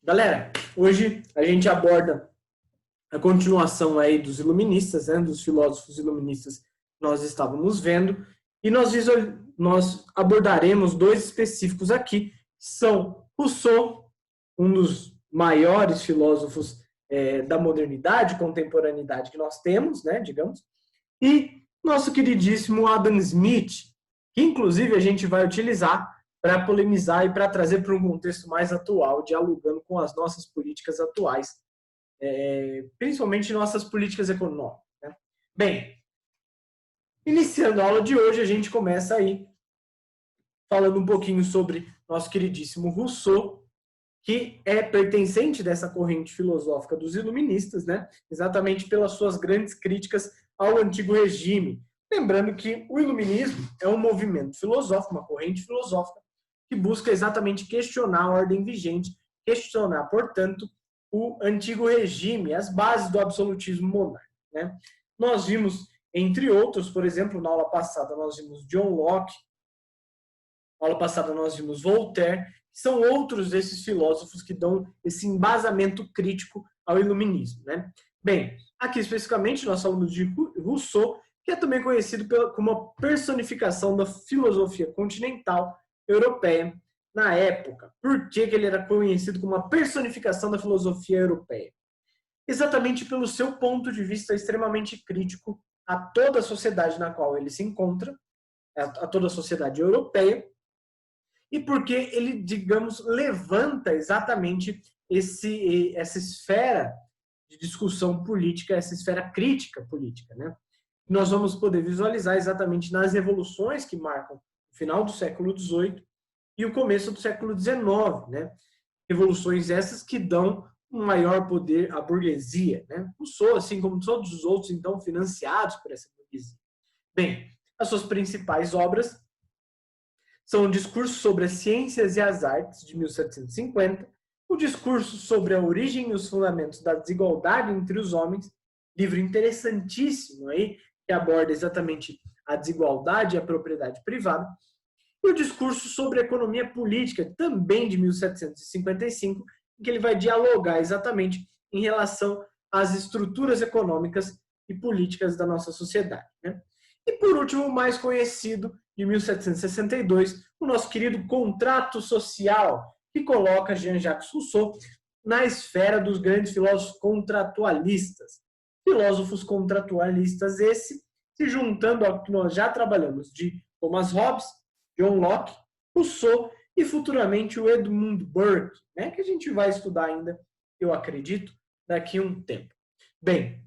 Galera, hoje a gente aborda a continuação aí dos iluministas, né, dos filósofos iluministas que nós estávamos vendo, e nós abordaremos dois específicos aqui, que são Rousseau, um dos maiores filósofos da modernidade, contemporaneidade que nós temos, né, digamos, e nosso queridíssimo Adam Smith, que inclusive a gente vai utilizar para polemizar e para trazer para um contexto mais atual, dialogando com as nossas políticas atuais, principalmente nossas políticas econômicas. Né? Bem, iniciando a aula de hoje, a gente começa aí falando um pouquinho sobre nosso queridíssimo Rousseau, que é pertencente dessa corrente filosófica dos iluministas, né? Exatamente pelas suas grandes críticas ao antigo regime. Lembrando que o iluminismo é um movimento filosófico, uma corrente filosófica, que busca exatamente questionar a ordem vigente, questionar, portanto, o antigo regime, as bases do absolutismo monárquico. Né? Nós vimos, entre outros, por exemplo, na aula passada nós vimos John Locke, na aula passada nós vimos Voltaire, que são outros desses filósofos que dão esse embasamento crítico ao iluminismo. Né? Bem, aqui especificamente nós falamos de Rousseau, que é também conhecido como uma personificação da filosofia continental europeia na época. Por que ele era conhecido como uma personificação da filosofia europeia? Exatamente pelo seu ponto de vista extremamente crítico a toda a sociedade na qual ele se encontra, a toda a sociedade europeia, e porque ele, digamos, levanta exatamente essa esfera de discussão política, essa esfera crítica política, né? Nós vamos poder visualizar exatamente nas revoluções que marcam o final do século XVIII e o começo do século XIX, né? Revoluções essas que dão um maior poder à burguesia, né? Rousseau, assim como todos os outros, então, financiados por essa burguesia. Bem, as suas principais obras são o Discurso sobre as Ciências e as Artes, de 1750, o Discurso sobre a Origem e os Fundamentos da Desigualdade entre os Homens, livro interessantíssimo aí, que aborda exatamente a desigualdade e a propriedade privada, e o Discurso sobre a Economia Política, também de 1755, em que ele vai dialogar exatamente em relação às estruturas econômicas e políticas da nossa sociedade. Né? E, por último, o mais conhecido, de 1762, o nosso querido Contrato Social, que coloca Jean-Jacques Rousseau na esfera dos grandes filósofos contratualistas. Filósofos contratualistas esse, se juntando ao que nós já trabalhamos de Thomas Hobbes, John Locke, Rousseau e futuramente o Edmund Burke, né, que a gente vai estudar ainda, eu acredito, daqui a um tempo. Bem,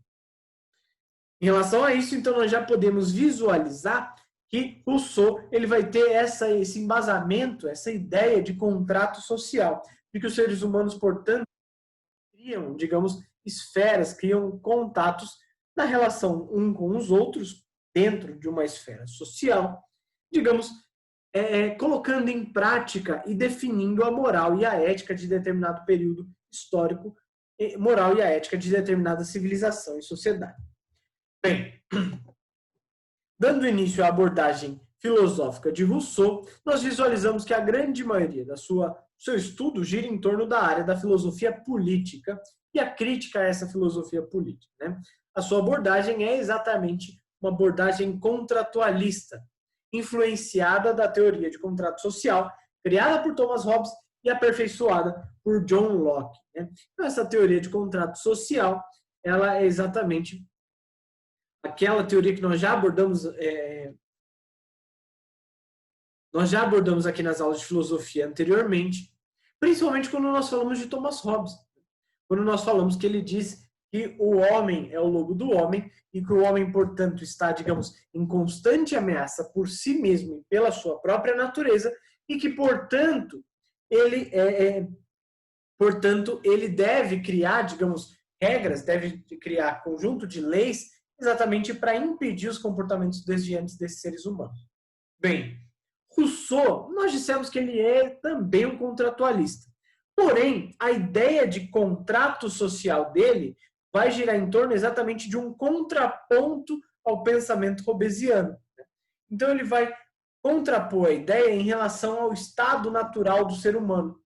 em relação a isso, então, nós já podemos visualizar que Rousseau ele vai ter esse embasamento, essa ideia de contrato social, de que os seres humanos, portanto, criam, digamos, esferas, criam contatos na relação um com os outros, dentro de uma esfera social, digamos, colocando em prática e definindo a moral e a ética de determinado período histórico, moral e a ética de determinada civilização e sociedade. Bem, dando início à abordagem filosófica de Rousseau, nós visualizamos que a grande maioria do seu estudo gira em torno da área da filosofia política e a crítica a essa filosofia política. Né? A sua abordagem é exatamente uma abordagem contratualista, influenciada da teoria de contrato social, criada por Thomas Hobbes e aperfeiçoada por John Locke. Né? Então, essa teoria de contrato social, ela é exatamente aquela teoria que nós já abordamos aqui nas aulas de filosofia anteriormente, principalmente quando nós falamos de Thomas Hobbes, quando nós falamos que ele diz que o homem é o lobo do homem e que o homem, portanto, está, digamos, em constante ameaça por si mesmo e pela sua própria natureza e que, portanto, ele deve criar, digamos, regras, deve criar conjunto de leis exatamente para impedir os comportamentos desviantes desses seres humanos. Bem, Rousseau, nós dissemos que ele é também um contratualista. Porém, a ideia de contrato social dele vai girar em torno exatamente de um contraponto ao pensamento hobbesiano. Então, ele vai contrapor a ideia em relação ao estado natural do ser humano.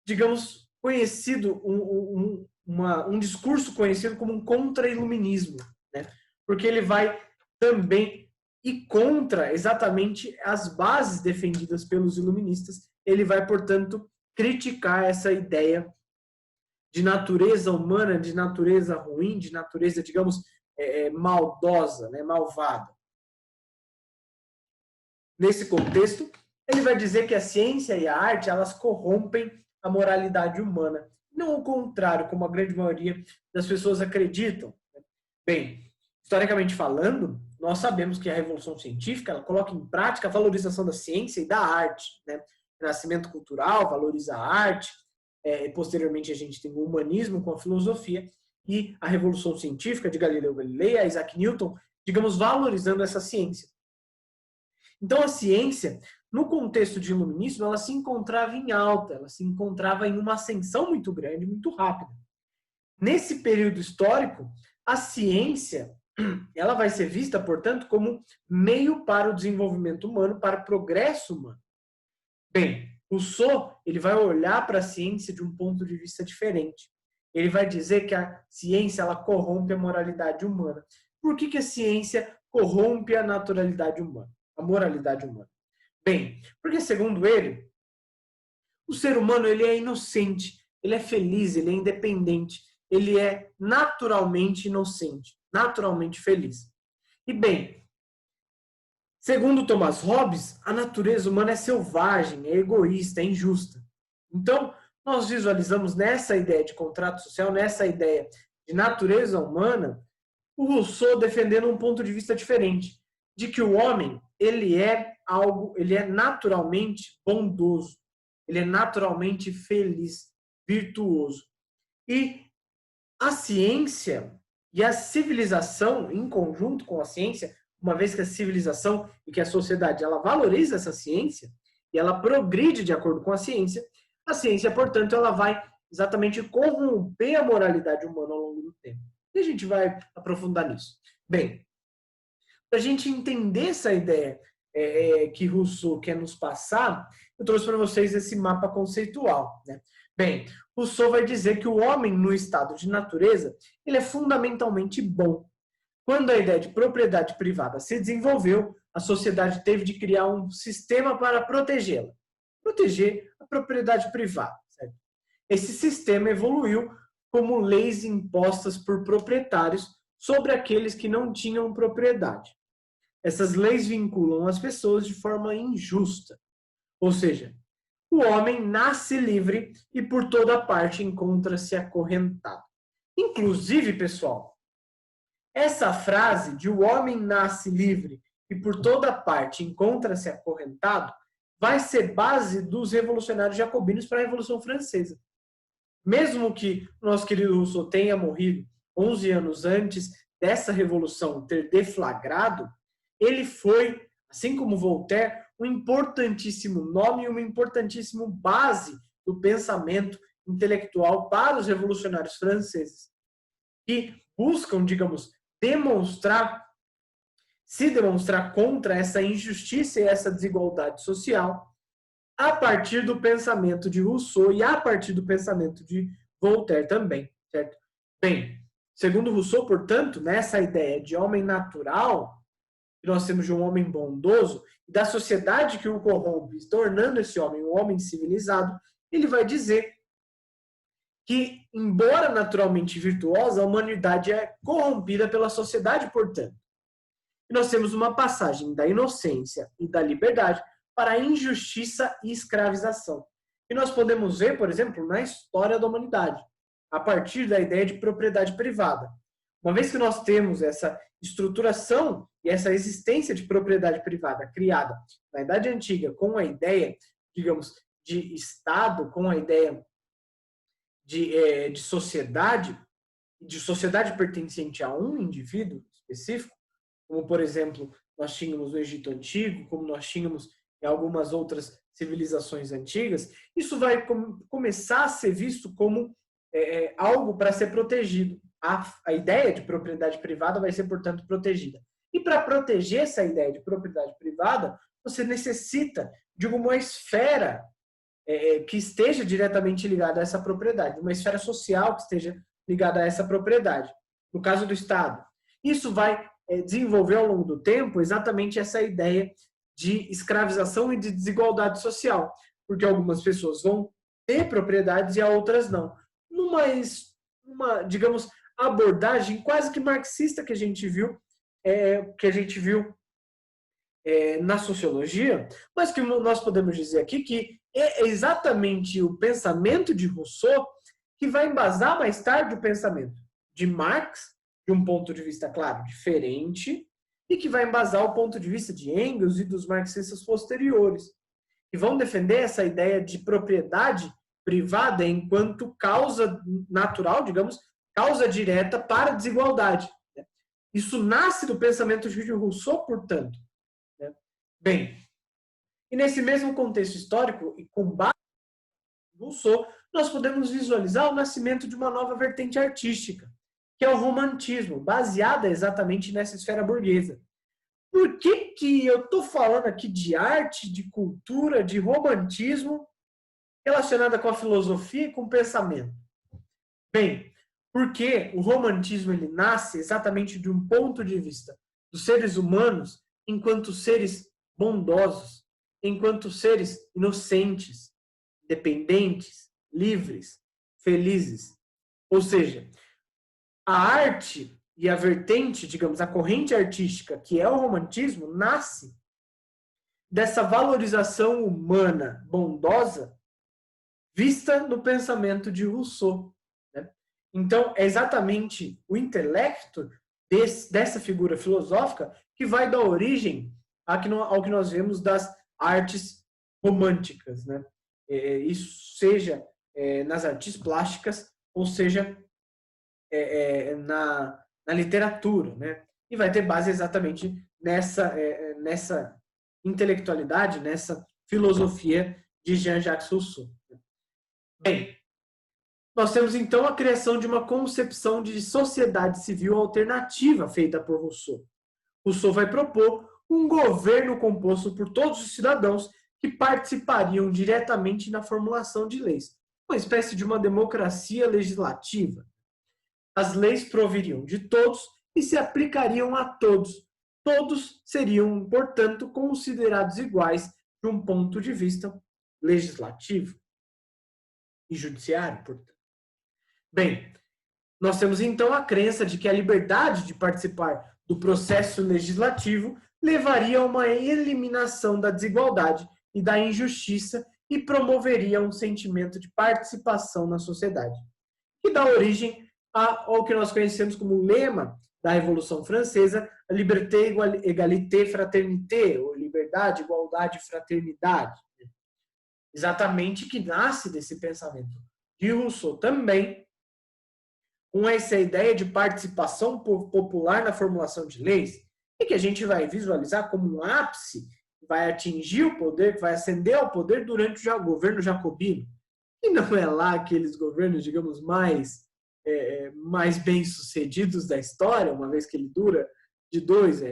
Digamos, conhecido, um discurso conhecido como um contra-iluminismo, né? Porque ele vai também ir contra exatamente as bases defendidas pelos iluministas. Ele vai, portanto, criticar essa ideia de natureza humana, de natureza ruim, de natureza, digamos, maldosa, né, malvada. Nesse contexto, ele vai dizer que a ciência e a arte, elas corrompem a moralidade humana. Não o contrário, como a grande maioria das pessoas acreditam. Bem, historicamente falando, nós sabemos que a Revolução Científica ela coloca em prática a valorização da ciência e da arte. Né? Renascimento cultural valoriza a arte, posteriormente a gente tem o humanismo com a filosofia, e a Revolução Científica de Galileu Galilei, a Isaac Newton, digamos, valorizando essa ciência. Então a ciência, no contexto de iluminismo, ela se encontrava em alta, ela se encontrava em uma ascensão muito grande, muito rápida. Nesse período histórico, a ciência ela vai ser vista, portanto, como meio para o desenvolvimento humano, para o progresso humano. Bem, Rousseau ele vai olhar para a ciência de um ponto de vista diferente. Ele vai dizer que a ciência ela corrompe a moralidade humana. Por que a ciência corrompe a naturalidade humana, a moralidade humana? Bem, porque segundo ele, o ser humano ele é inocente, ele é feliz, ele é independente, ele é naturalmente inocente, naturalmente feliz. E bem, segundo Thomas Hobbes, a natureza humana é selvagem, é egoísta, é injusta. Então, nós visualizamos nessa ideia de contrato social, nessa ideia de natureza humana, o Rousseau defendendo um ponto de vista diferente, de que o homem, ele é naturalmente bondoso, ele é naturalmente feliz, virtuoso. E a ciência e a civilização, em conjunto com a ciência, uma vez que a civilização e que a sociedade ela valoriza essa ciência e ela progride de acordo com a ciência, portanto, ela vai exatamente corromper a moralidade humana ao longo do tempo. E a gente vai aprofundar nisso. Bem, para a gente entender essa ideia que Rousseau quer nos passar, eu trouxe para vocês esse mapa conceitual. Né? Bem, Rousseau vai dizer que o homem, no estado de natureza, ele é fundamentalmente bom. Quando a ideia de propriedade privada se desenvolveu, a sociedade teve de criar um sistema para protegê-la. Proteger a propriedade privada. Certo? Esse sistema evoluiu como leis impostas por proprietários sobre aqueles que não tinham propriedade. Essas leis vinculam as pessoas de forma injusta. Ou seja, o homem nasce livre e por toda parte encontra-se acorrentado. Inclusive, pessoal, essa frase de o homem nasce livre e por toda parte encontra-se acorrentado vai ser base dos revolucionários jacobinos para a Revolução Francesa. Mesmo que o nosso querido Rousseau tenha morrido 11 anos antes dessa revolução ter deflagrado, ele foi, assim como Voltaire, um importantíssimo nome e uma importantíssima base do pensamento intelectual para os revolucionários franceses, que buscam, digamos, se demonstrar contra essa injustiça e essa desigualdade social a partir do pensamento de Rousseau e a partir do pensamento de Voltaire também, certo? Bem, segundo Rousseau, portanto, nessa ideia de homem natural, que nós temos de um homem bondoso, e da sociedade que o corrompe, tornando esse homem um homem civilizado, ele vai dizer que, embora naturalmente virtuosa, a humanidade é corrompida pela sociedade, portanto. E nós temos uma passagem da inocência e da liberdade para a injustiça e escravização. E nós podemos ver, por exemplo, na história da humanidade, a partir da ideia de propriedade privada. Uma vez que nós temos essa estruturação e essa existência de propriedade privada criada na Idade Antiga com a ideia, digamos, de Estado, com a ideia de sociedade pertencente a um indivíduo específico, como, por exemplo, nós tínhamos no Egito Antigo, como nós tínhamos em algumas outras civilizações antigas, isso vai começar a ser visto como algo para ser protegido. A ideia de propriedade privada vai ser, portanto, protegida. E para proteger essa ideia de propriedade privada, você necessita de uma esfera que esteja diretamente ligada a essa propriedade, uma esfera social que esteja ligada a essa propriedade. No caso do Estado, isso vai desenvolver ao longo do tempo exatamente essa ideia de escravização e de desigualdade social, porque algumas pessoas vão ter propriedades e outras não. Numa, digamos, abordagem quase que marxista que a gente viu na sociologia, mas que nós podemos dizer aqui que é exatamente o pensamento de Rousseau que vai embasar mais tarde o pensamento de Marx, de um ponto de vista, claro, diferente, e que vai embasar o ponto de vista de Engels e dos marxistas posteriores, que vão defender essa ideia de propriedade privada enquanto causa natural, digamos, causa direta para a desigualdade. Isso nasce do pensamento de Rousseau, portanto. Bem, e nesse mesmo contexto histórico, e com base em Rousseau, nós podemos visualizar o nascimento de uma nova vertente artística, que é o romantismo, baseada exatamente nessa esfera burguesa. Por que eu estou falando aqui de arte, de cultura, de romantismo, relacionada com a filosofia e com o pensamento? Bem, porque o romantismo ele nasce exatamente de um ponto de vista dos seres humanos enquanto seres bondosos, enquanto seres inocentes, dependentes, livres, felizes. Ou seja, a arte e a vertente, digamos, a corrente artística, que é o romantismo, nasce dessa valorização humana bondosa vista no pensamento de Rousseau. Né? Então, é exatamente o intelecto dessa figura filosófica que vai dar origem ao que nós vemos das artes românticas. Né? Isso seja nas artes plásticas, ou seja na literatura, né? E vai ter base exatamente nessa intelectualidade, nessa filosofia de Jean-Jacques Rousseau. Bem, nós temos então a criação de uma concepção de sociedade civil alternativa feita por Rousseau. Rousseau vai propor um governo composto por todos os cidadãos que participariam diretamente na formulação de leis, uma espécie de uma democracia legislativa. As leis proviriam de todos e se aplicariam a todos. Todos seriam, portanto, considerados iguais de um ponto de vista legislativo e judiciário, portanto. Bem, nós temos então a crença de que a liberdade de participar do processo legislativo levaria a uma eliminação da desigualdade e da injustiça e promoveria um sentimento de participação na sociedade, que dá origem ao que nós conhecemos como lema da Revolução Francesa, a liberté, égalité, fraternité, ou liberdade, igualdade e fraternidade. Exatamente que nasce desse pensamento de Rousseau também, com essa ideia de participação popular na formulação de leis, e que a gente vai visualizar como um ápice, que vai atingir o poder, que vai ascender ao poder durante o governo jacobino. E não é lá aqueles governos, digamos, mais bem-sucedidos da história, uma vez que ele dura de 2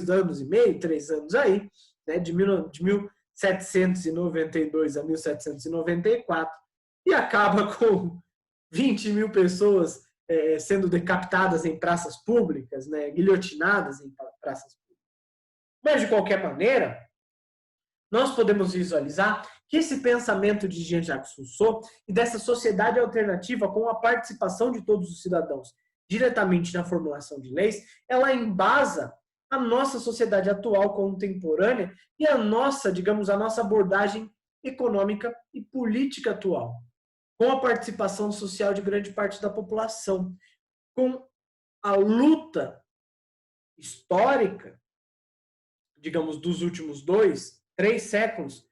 anos e meio, 3 anos aí, né, de 1792 a 1794, e acaba com 20 mil pessoas sendo decapitadas em praças públicas, né, guilhotinadas em praças públicas. Mas, de qualquer maneira, nós podemos visualizar que esse pensamento de Jean-Jacques Rousseau e dessa sociedade alternativa com a participação de todos os cidadãos diretamente na formulação de leis, ela embasa a nossa sociedade atual contemporânea e a nossa abordagem econômica e política atual, com a participação social de grande parte da população, com a luta histórica, digamos, dos últimos 2-3 séculos,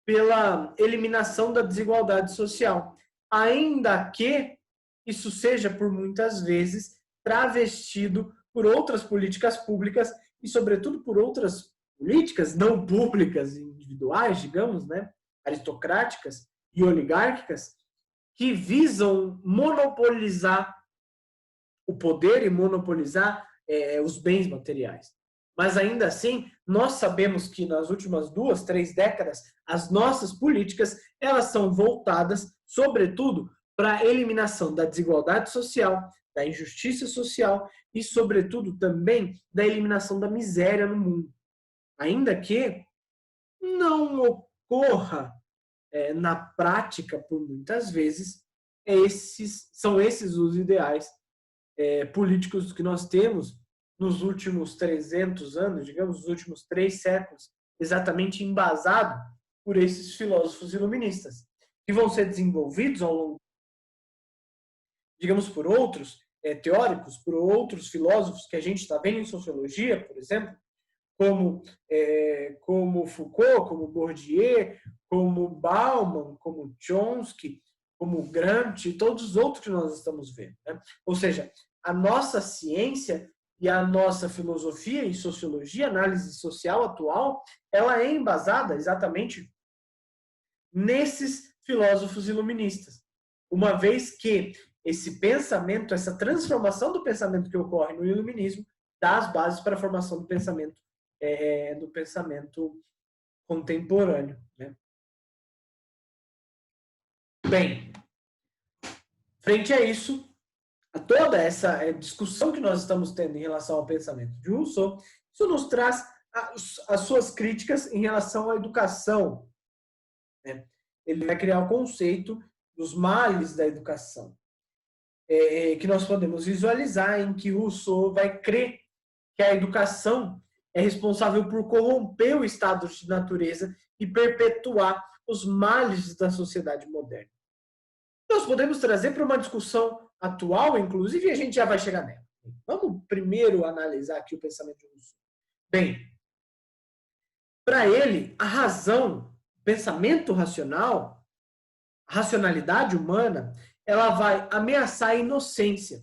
pela eliminação da desigualdade social, ainda que isso seja, por muitas vezes, travestido por outras políticas públicas e, sobretudo, por outras políticas não públicas, individuais, digamos, né, aristocráticas e oligárquicas, que visam monopolizar o poder e monopolizar os bens materiais. mas ainda assim, nós sabemos que nas últimas 2, 3 décadas, as nossas políticas, elas são voltadas, sobretudo, para a eliminação da desigualdade social, da injustiça social e, sobretudo, também da eliminação da miséria no mundo. Ainda que não ocorra na prática, por muitas vezes, são esses os ideais políticos que nós temos nos últimos 300 anos, digamos, nos últimos 3 séculos, exatamente embasado por esses filósofos iluministas, que vão ser desenvolvidos ao longo, digamos, por outros teóricos, por outros filósofos que a gente está vendo em sociologia, por exemplo, como Foucault, como Bourdieu, como Bauman, como Chomsky, como Gramsci e todos os outros que nós estamos vendo, né? Ou seja, a nossa ciência e a nossa filosofia e sociologia, análise social atual, ela é embasada exatamente nesses filósofos iluministas. Uma vez que esse pensamento, essa transformação do pensamento que ocorre no iluminismo, dá as bases para a formação do pensamento contemporâneo, né? Bem, frente a isso, a toda essa discussão que nós estamos tendo em relação ao pensamento de Rousseau, isso nos traz as suas críticas em relação à educação, né? Ele vai criar o conceito dos males da educação, que nós podemos visualizar em que Rousseau vai crer que a educação é responsável por corromper o estado de natureza e perpetuar os males da sociedade moderna. Nós podemos trazer para uma discussão atual, inclusive, e a gente já vai chegar nela. Vamos primeiro analisar aqui o pensamento de Rousseau. Bem, para ele, a razão, o pensamento racional, a racionalidade humana, ela vai ameaçar a inocência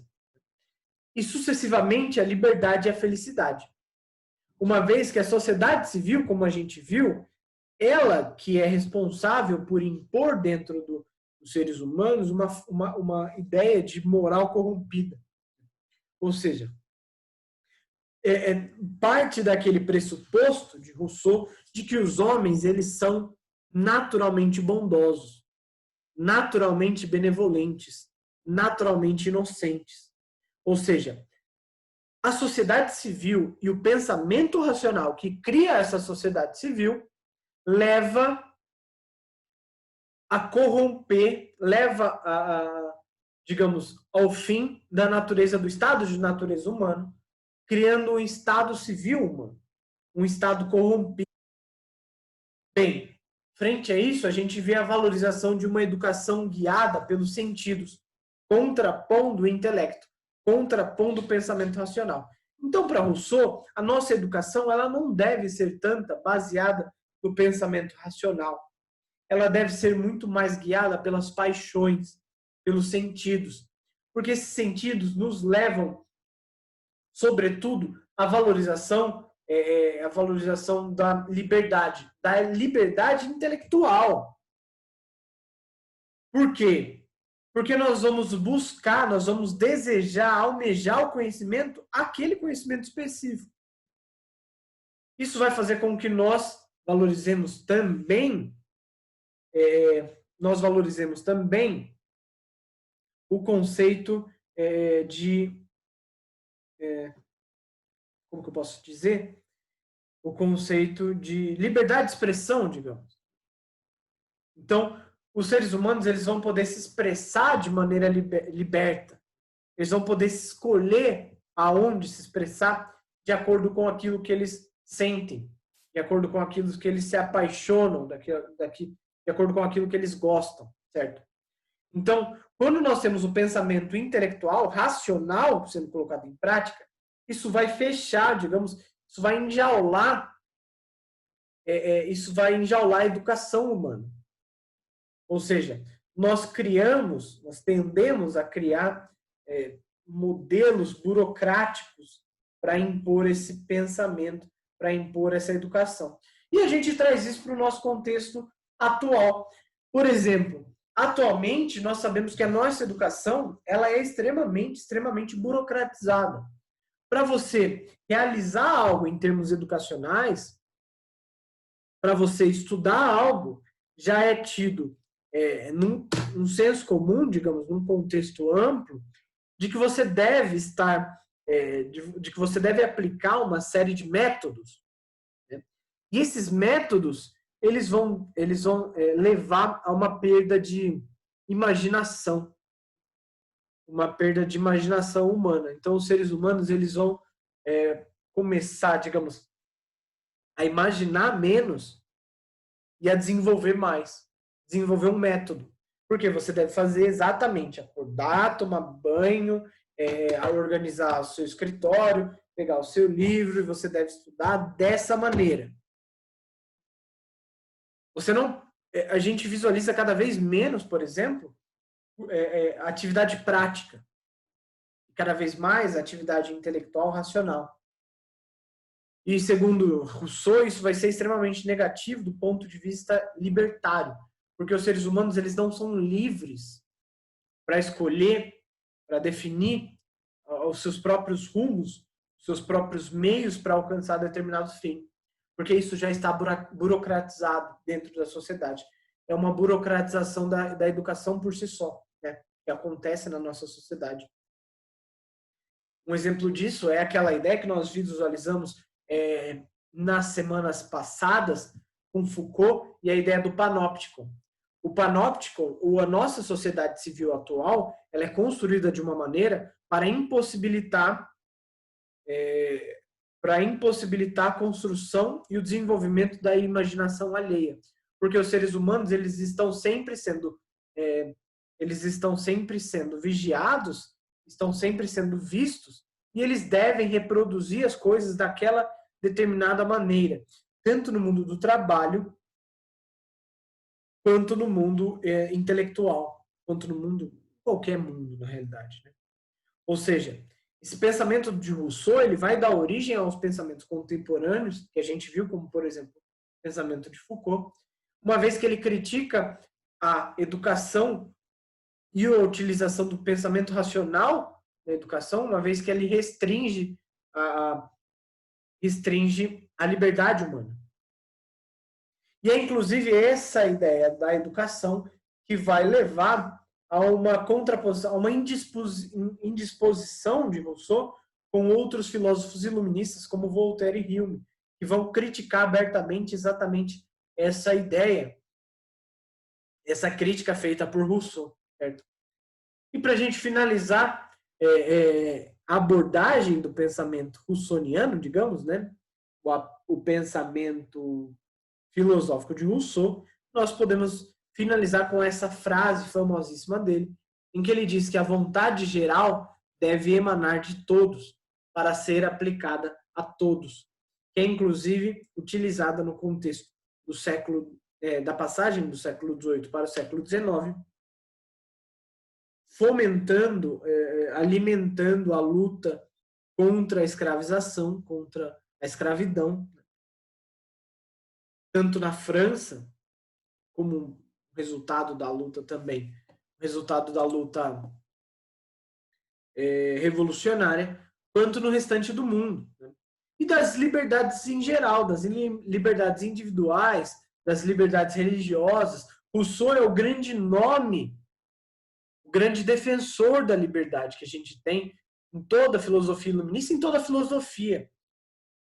e, sucessivamente, a liberdade e a felicidade. Uma vez que a sociedade civil, como a gente viu, ela que é responsável por impor dentro dos seres humanos uma ideia de moral corrompida. Ou seja, parte daquele pressuposto de Rousseau de que os homens eles são naturalmente bondosos, naturalmente benevolentes, naturalmente inocentes. Ou seja, a sociedade civil e o pensamento racional que cria essa sociedade civil leva a corromper, leva digamos, ao fim da natureza, do estado de natureza humano, criando um estado civil humano, um estado corrompido. Bem, frente a isso, a gente vê a valorização de uma educação guiada pelos sentidos, contrapondo o intelecto, contrapondo o pensamento racional. Então, para Rousseau, a nossa educação ela não deve ser tanta baseada no pensamento racional. Ela deve ser muito mais guiada pelas paixões, pelos sentidos, porque esses sentidos nos levam, sobretudo, à valorização da liberdade intelectual. Por quê? Porque nós vamos buscar, nós vamos desejar, almejar o conhecimento, aquele conhecimento específico. Isso vai fazer com que nós valorizemos também o conceito como que eu posso dizer? O conceito de liberdade de expressão, digamos. Então, os seres humanos eles vão poder se expressar de maneira liberta. Eles vão poder escolher aonde se expressar de acordo com aquilo que eles sentem, de acordo com aquilo que eles se apaixonam, de acordo com aquilo que eles gostam, certo? Então, quando nós temos o pensamento intelectual, racional, sendo colocado em prática, isso vai fechar, digamos, isso vai enjaular a educação humana. Ou seja, nós tendemos a criar modelos burocráticos para impor esse pensamento, para impor essa educação. E a gente traz isso para o nosso contexto atual. Por exemplo, atualmente nós sabemos que a nossa educação ela é extremamente burocratizada. para você realizar algo em termos educacionais, para você estudar algo, já é tido num senso comum, digamos, num contexto amplo, de que você deve estar, de que você deve aplicar uma série de métodos, né? E esses métodos, eles vão levar a uma perda de imaginação, uma perda de imaginação humana. Então, os seres humanos, eles vão começar, digamos, a imaginar menos e a desenvolver mais. Desenvolver um método. Porque você deve fazer exatamente, acordar, tomar banho, organizar o seu escritório, pegar o seu livro, e você deve estudar dessa maneira. Você não, a gente visualiza cada vez menos, por exemplo, atividade prática. Cada vez mais atividade intelectual racional. E, segundo Rousseau, isso vai ser extremamente negativo do ponto de vista libertário, porque os seres humanos, eles não são livres para escolher, para definir os seus próprios rumos, os seus próprios meios para alcançar determinado fim, porque isso já está burocratizado dentro da sociedade. É uma burocratização da educação por si só, né, que acontece na nossa sociedade. Um exemplo disso é aquela ideia que nós visualizamos nas semanas passadas com Foucault e a ideia do panóptico. O panóptico, ou a nossa sociedade civil atual, ela é construída de uma maneira para impossibilitar a construção e o desenvolvimento da imaginação alheia. Porque os seres humanos, eles estão sempre sendo vigiados, estão sempre sendo vistos, e eles devem reproduzir as coisas daquela determinada maneira, tanto no mundo do trabalho, quanto no mundo intelectual, quanto no mundo, qualquer mundo, na realidade, né? Ou seja, esse pensamento de Rousseau, ele vai dar origem aos pensamentos contemporâneos, que a gente viu, como, por exemplo, o pensamento de Foucault, uma vez que ele critica a educação e a utilização do pensamento racional na educação, uma vez que ele restringe a liberdade humana. E é, inclusive, essa ideia da educação que vai levar a uma contraposição, a uma indisposição de Rousseau com outros filósofos iluministas, como Voltaire e Hume, que vão criticar abertamente exatamente essa ideia, essa crítica feita por Rousseau, certo? E para a gente finalizar a abordagem do pensamento russoniano, digamos, né, o pensamento filosófico de Rousseau, nós podemos finalizar com essa frase famosíssima dele, em que ele diz que a vontade geral deve emanar de todos para ser aplicada a todos, que é inclusive utilizada no contexto do da passagem do século XVIII para o século XIX, fomentando, alimentando a luta contra a escravização, contra a escravidão, tanto na França, como resultado da luta também, resultado da luta revolucionária, quanto no restante do mundo, né? E das liberdades em geral, das liberdades individuais, das liberdades religiosas. Rousseau é o grande nome, o grande defensor da liberdade que a gente tem em toda a filosofia iluminista, em toda a filosofia.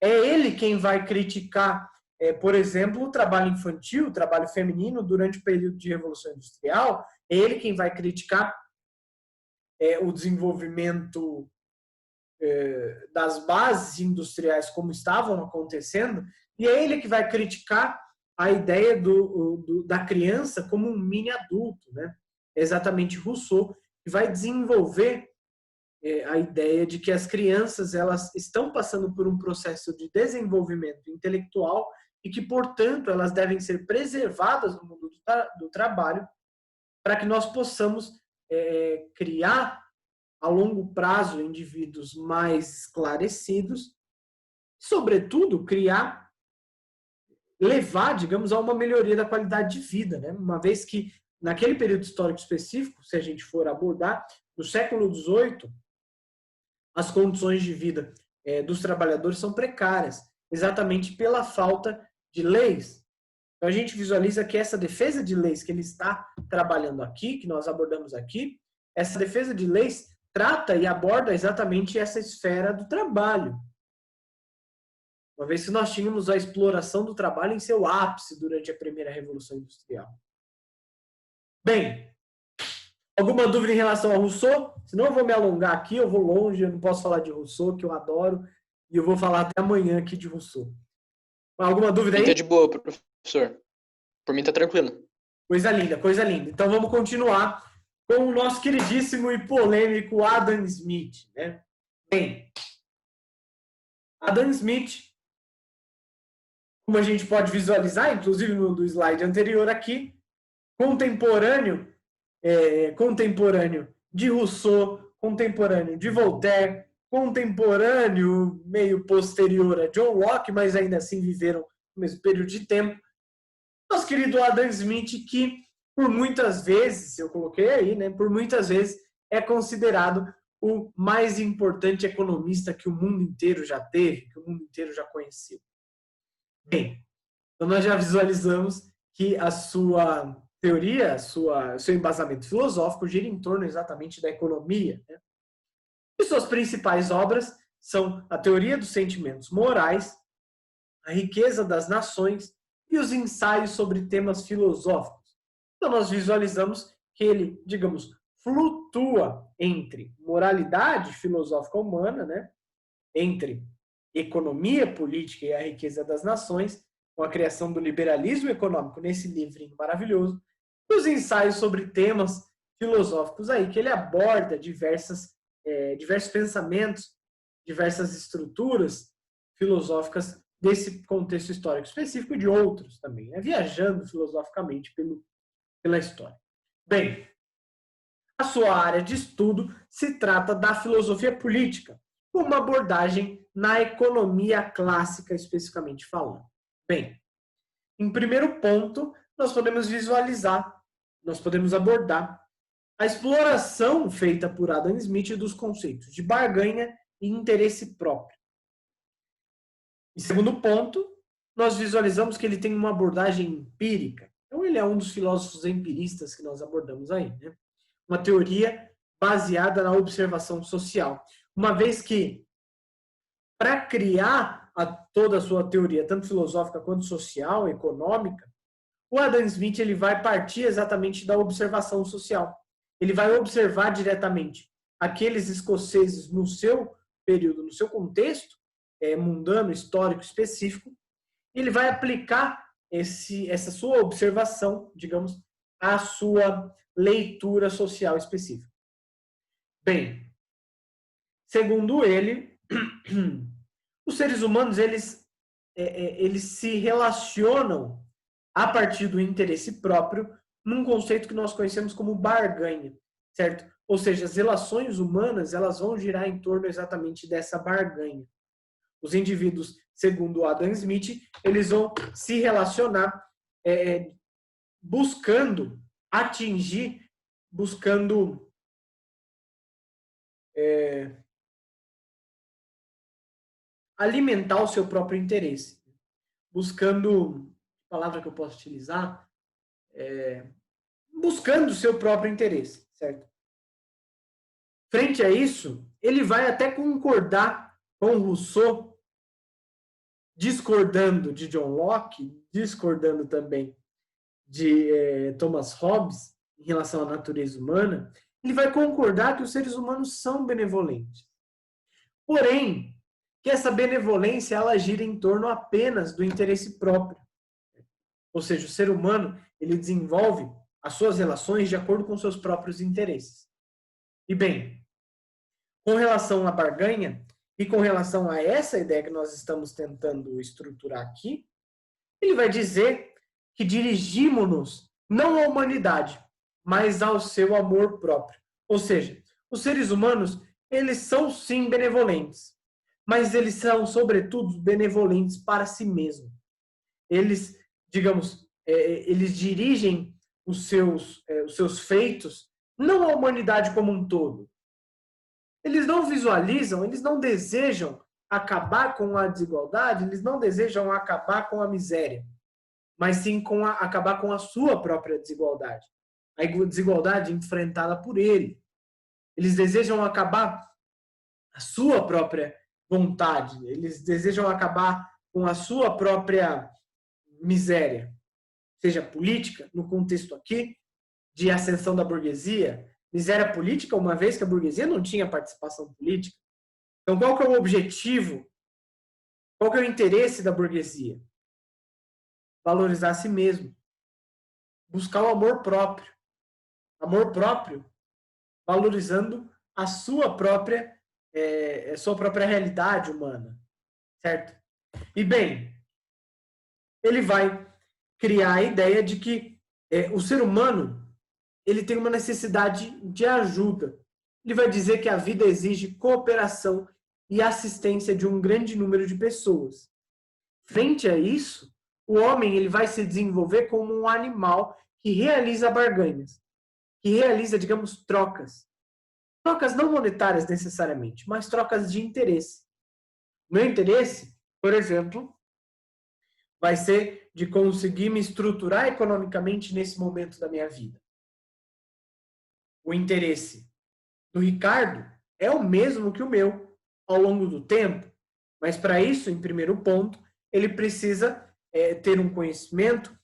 É ele quem vai criticar, por exemplo, o trabalho infantil, o trabalho feminino durante o período de Revolução Industrial. É ele quem vai criticar o desenvolvimento das bases industriais como estavam acontecendo, e é ele que vai criticar a ideia da criança como um mini adulto, né? É exatamente Rousseau que vai desenvolver a ideia de que as crianças, elas estão passando por um processo de desenvolvimento intelectual e que, portanto, elas devem ser preservadas no mundo do trabalho para que nós possamos criar a longo prazo indivíduos mais esclarecidos, sobretudo levar, digamos, a uma melhoria da qualidade de vida, né? Uma vez que naquele período histórico específico, se a gente for abordar, no século XVIII, as condições de vida dos trabalhadores são precárias, exatamente pela falta de leis. Então, a gente visualiza que essa defesa de leis que ele está trabalhando aqui, que nós abordamos aqui, essa defesa de leis trata e aborda exatamente essa esfera do trabalho. Uma vez que nós tínhamos a exploração do trabalho em seu ápice durante a primeira Revolução Industrial. Bem, alguma dúvida em relação a Rousseau? Senão eu vou me alongar aqui, eu vou longe, eu não posso falar de Rousseau, que eu adoro, e eu vou falar até amanhã aqui de Rousseau. Alguma dúvida aí? Tá de boa, professor. Por mim tá tranquilo. Coisa linda, coisa linda. Então vamos continuar com o nosso queridíssimo e polêmico Adam Smith, né? Bem, Adam Smith, como a gente pode visualizar, inclusive no slide anterior aqui, contemporâneo de Rousseau, contemporâneo de Voltaire, contemporâneo meio posterior a John Locke, mas ainda assim viveram no mesmo período de tempo. Nosso querido Adam Smith, que por muitas vezes, eu coloquei aí, né, por muitas vezes é considerado o mais importante economista que o mundo inteiro já teve, que o mundo inteiro já conheceu. Bem, então nós já visualizamos que a sua teoria, seu embasamento filosófico gira em torno exatamente da economia, né? E suas principais obras são a Teoria dos Sentimentos Morais, A Riqueza das Nações e os ensaios sobre temas filosóficos. Então nós visualizamos que ele, digamos, flutua entre moralidade filosófica humana, né? Entre economia política e a riqueza das nações, com a criação do liberalismo econômico nesse livrinho maravilhoso, e os ensaios sobre temas filosóficos aí, que ele aborda diversos pensamentos, diversas estruturas filosóficas desse contexto histórico específico e de outros também, né? Viajando filosoficamente pela história. Bem, a sua área de estudo se trata da filosofia política, com uma abordagem na economia clássica, especificamente falando. Bem, em primeiro ponto, nós podemos abordar a exploração feita por Adam Smith dos conceitos de barganha e interesse próprio. Em segundo ponto, nós visualizamos que ele tem uma abordagem empírica. Então, ele é um dos filósofos empiristas que nós abordamos aí, né? Uma teoria baseada na observação social. Uma vez que, para criar toda a sua teoria, tanto filosófica quanto social, econômica, o Adam Smith ele vai partir exatamente da observação social. Ele vai observar diretamente aqueles escoceses no seu período, no seu contexto mundano, histórico, específico, e ele vai aplicar essa sua observação, digamos, à sua leitura social específica. Bem, segundo ele, os seres humanos eles se relacionam a partir do interesse próprio num conceito que nós conhecemos como barganha, certo? Ou seja, as relações humanas elas vão girar em torno exatamente dessa barganha. Os indivíduos, segundo Adam Smith, eles vão se relacionar buscando atingir, buscando alimentar o seu próprio interesse, buscando, palavra que eu posso utilizar, buscando o seu próprio interesse, certo? Frente a isso, ele vai até concordar com Rousseau, discordando de John Locke, discordando também de Thomas Hobbes em relação à natureza humana, ele vai concordar que os seres humanos são benevolentes. Porém, que essa benevolência ela gira em torno apenas do interesse próprio. Ou seja, o ser humano ele desenvolve as suas relações de acordo com seus próprios interesses. E bem, com relação à barganha e com relação a essa ideia que nós estamos tentando estruturar aqui, ele vai dizer que dirigimos-nos não à humanidade, mas ao seu amor próprio. Ou seja, os seres humanos, eles são sim benevolentes, mas eles são, sobretudo, benevolentes para si mesmos. Eles, digamos, eles dirigem os seus feitos não à humanidade como um todo, eles não visualizam, eles não desejam acabar com a desigualdade, eles não desejam acabar com a miséria, mas sim acabar com a sua própria desigualdade. A desigualdade enfrentada por ele. Eles desejam acabar a sua própria vontade, eles desejam acabar com a sua própria miséria, seja política, no contexto aqui, de ascensão da burguesia, miséria política, uma vez que a burguesia não tinha participação política. Então, qual que é o objetivo? Qual que é o interesse da burguesia? Valorizar a si mesmo. Buscar o amor próprio. Amor próprio, valorizando a sua própria realidade humana. Certo? E, bem, ele vai criar a ideia de que o ser humano ele tem uma necessidade de ajuda. Ele vai dizer que a vida exige cooperação e assistência de um grande número de pessoas. Frente a isso, o homem ele vai se desenvolver como um animal que realiza barganhas, que realiza, digamos, trocas. Trocas não monetárias necessariamente, mas trocas de interesse. Meu interesse, por exemplo, vai ser de conseguir me estruturar economicamente nesse momento da minha vida. O interesse do Ricardo é o mesmo que o meu ao longo do tempo, mas para isso, em primeiro ponto, ele precisa ter um conhecimento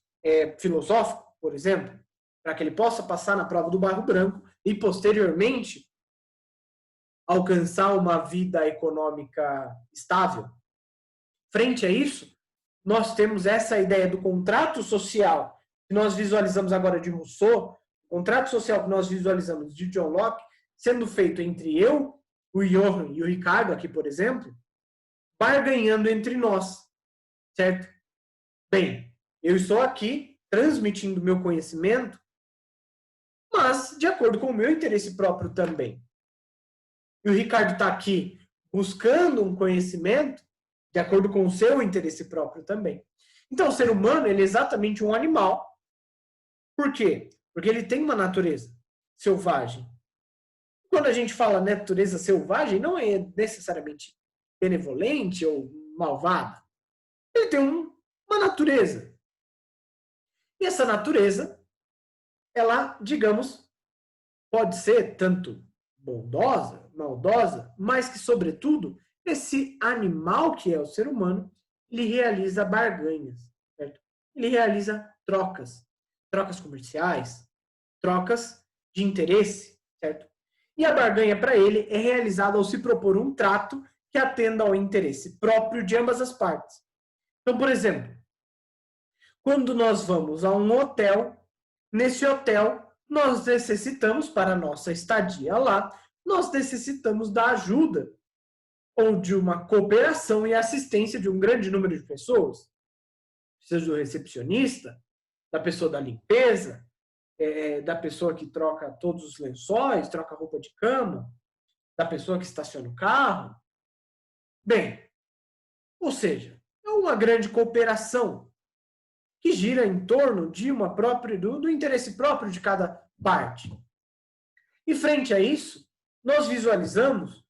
filosófico, por exemplo, para que ele possa passar na prova do Barro Branco e, posteriormente, alcançar uma vida econômica estável. Frente a isso, nós temos essa ideia do contrato social que nós visualizamos agora de Rousseau, o contrato social que nós visualizamos de John Locke, sendo feito entre eu, o Johan e o Ricardo, aqui, por exemplo, barganhando entre nós, certo? Bem, eu estou aqui transmitindo meu conhecimento, mas de acordo com o meu interesse próprio também. E o Ricardo está aqui buscando um conhecimento de acordo com o seu interesse próprio também. Então, o ser humano ele é exatamente um animal. Por quê? Porque ele tem uma natureza selvagem. Quando a gente fala natureza selvagem, não é necessariamente benevolente ou malvada. Ele tem uma natureza. E essa natureza, ela, digamos, pode ser tanto bondosa, maldosa, mas que, sobretudo, esse animal que é o ser humano, ele realiza barganhas, certo? Ele realiza trocas, trocas comerciais, trocas de interesse, certo? E a barganha para ele é realizada ao se propor um trato que atenda ao interesse próprio de ambas as partes. Então, por exemplo, quando nós vamos a um hotel, nesse hotel nós necessitamos, para a nossa estadia lá, nós necessitamos da ajuda ou de uma cooperação e assistência de um grande número de pessoas. Precisa do recepcionista, da pessoa da limpeza, da pessoa que troca todos os lençóis, troca roupa de cama, da pessoa que estaciona o carro. Bem, ou seja, é uma grande cooperação que gira em torno de do interesse próprio de cada parte. E frente a isso, nós visualizamos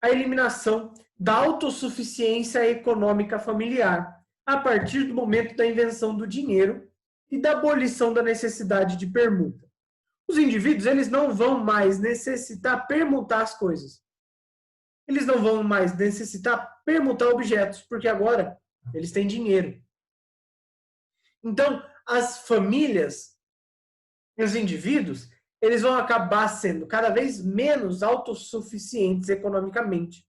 a eliminação da autossuficiência econômica familiar a partir do momento da invenção do dinheiro e da abolição da necessidade de permuta. Os indivíduos eles não vão mais necessitar permutar as coisas. Eles não vão mais necessitar permutar objetos, porque agora eles têm dinheiro. Então, as famílias e os indivíduos, eles vão acabar sendo cada vez menos autossuficientes economicamente,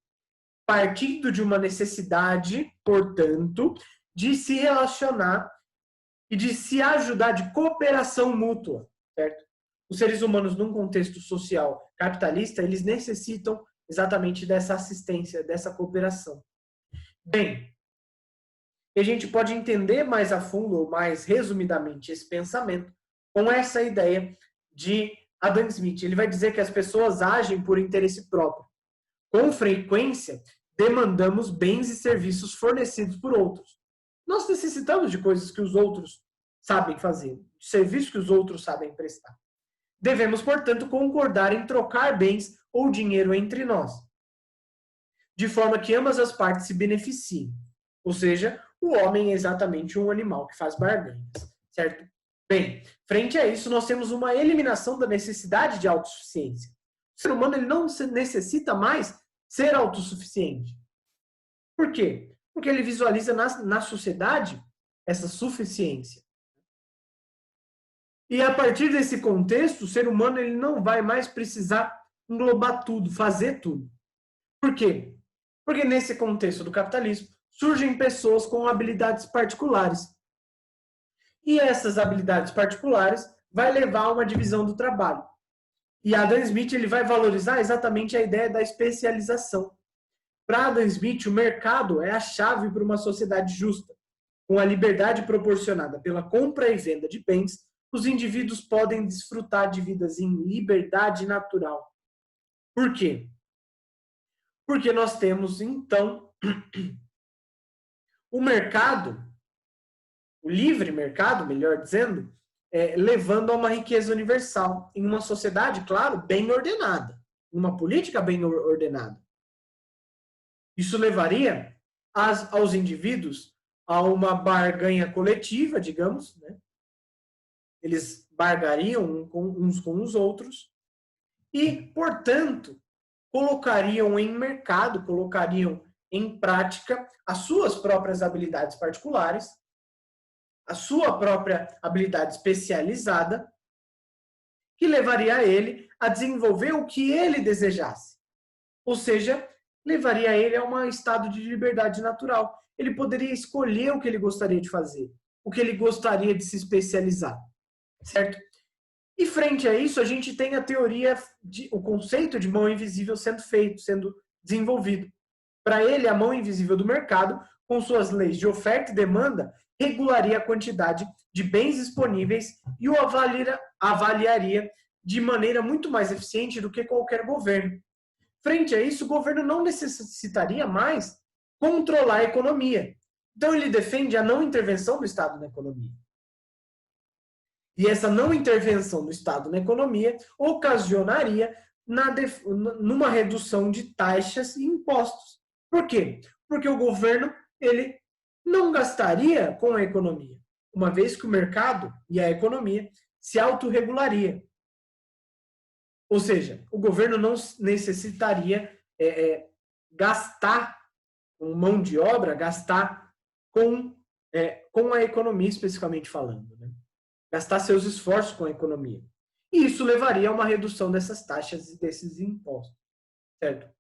partindo de uma necessidade, portanto, de se relacionar e de se ajudar, de cooperação mútua, certo? Os seres humanos, num contexto social capitalista, eles necessitam exatamente dessa assistência, dessa cooperação. Bem, a gente pode entender mais a fundo, ou mais resumidamente, esse pensamento com essa ideia de Adam Smith. Ele vai dizer que as pessoas agem por interesse próprio. Com frequência, demandamos bens e serviços fornecidos por outros. Nós necessitamos de coisas que os outros sabem fazer, de serviços que os outros sabem prestar. Devemos, portanto, concordar em trocar bens ou dinheiro entre nós. de forma que ambas as partes se beneficiem. Ou seja, o homem é exatamente um animal que faz barganhas, certo? Bem, frente a isso, nós temos uma eliminação da necessidade de autossuficiência. O ser humano ele não necessita mais ser autossuficiente. Por quê? Porque ele visualiza na sociedade essa suficiência. E a partir desse contexto, o ser humano ele não vai mais precisar englobar tudo, fazer tudo. Por quê? Porque nesse contexto do capitalismo, surgem pessoas com habilidades particulares. E essas habilidades particulares vai levar a uma divisão do trabalho. E Adam Smith ele vai valorizar exatamente a ideia da especialização. Para Adam Smith, o mercado é a chave para uma sociedade justa. Com a liberdade proporcionada pela compra e venda de bens, os indivíduos podem desfrutar de vidas em liberdade natural. Por quê? Porque nós temos, então, o mercado, o livre mercado, melhor dizendo, levando a uma riqueza universal, em uma sociedade, claro, bem ordenada, uma política bem ordenada. Isso levaria aos indivíduos a uma barganha coletiva, digamos, né? Eles bargariam uns com os outros e, portanto, colocariam em mercado, colocariam em prática as suas próprias habilidades particulares, a sua própria habilidade especializada, que levaria a ele a desenvolver o que ele desejasse. Ou seja, levaria ele a um estado de liberdade natural. Ele poderia escolher o que ele gostaria de fazer, o que ele gostaria de se especializar, certo? E frente a isso, a gente tem a teoria, o conceito de mão invisível sendo desenvolvido. Para ele, a mão invisível do mercado, com suas leis de oferta e demanda, regularia a quantidade de bens disponíveis e o avaliaria de maneira muito mais eficiente do que qualquer governo. Frente a isso, o governo não necessitaria mais controlar a economia. Então, ele defende a não intervenção do Estado na economia. E essa não intervenção do Estado na economia ocasionaria numa redução de taxas e impostos. Por quê? Porque o governo ele não gastaria com a economia, uma vez que o mercado e a economia se autorregularia. Ou seja, o governo não necessitaria gastar com mão de obra, gastar com a economia especificamente falando, né? Gastar seus esforços com a economia. E isso levaria a uma redução dessas taxas e desses impostos, certo?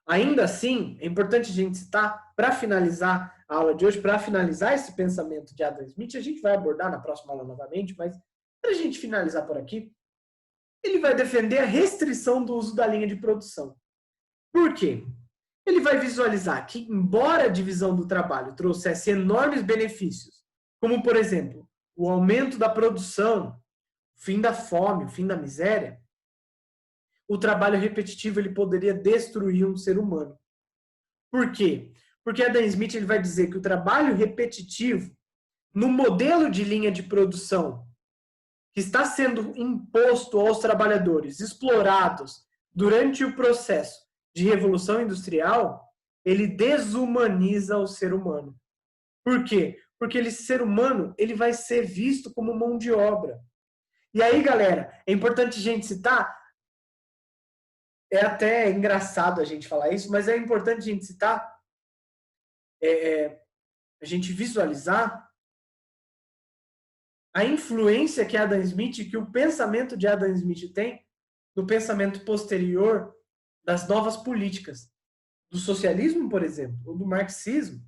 Ainda assim, é importante a gente citar, para finalizar a aula de hoje, para finalizar esse pensamento de Adam Smith, a gente vai abordar na próxima aula novamente, mas para a gente finalizar por aqui, ele vai defender a restrição do uso da linha de produção. Por quê? Ele vai visualizar que, embora a divisão do trabalho trouxesse enormes benefícios, como, por exemplo, o aumento da produção, o fim da fome, o fim da miséria, o trabalho repetitivo ele poderia destruir um ser humano. Por quê? Porque Adam Smith ele vai dizer que o trabalho repetitivo, no modelo de linha de produção que está sendo imposto aos trabalhadores explorados durante o processo de revolução industrial, ele desumaniza o ser humano. Por quê? Porque esse ser humano ele vai ser visto como mão de obra. E aí, galera, é importante a gente citar, é até engraçado a gente falar isso, mas é importante a gente citar, a gente visualizar a influência que Adam Smith, que o pensamento de Adam Smith tem no pensamento posterior das novas políticas, do socialismo, por exemplo, ou do marxismo.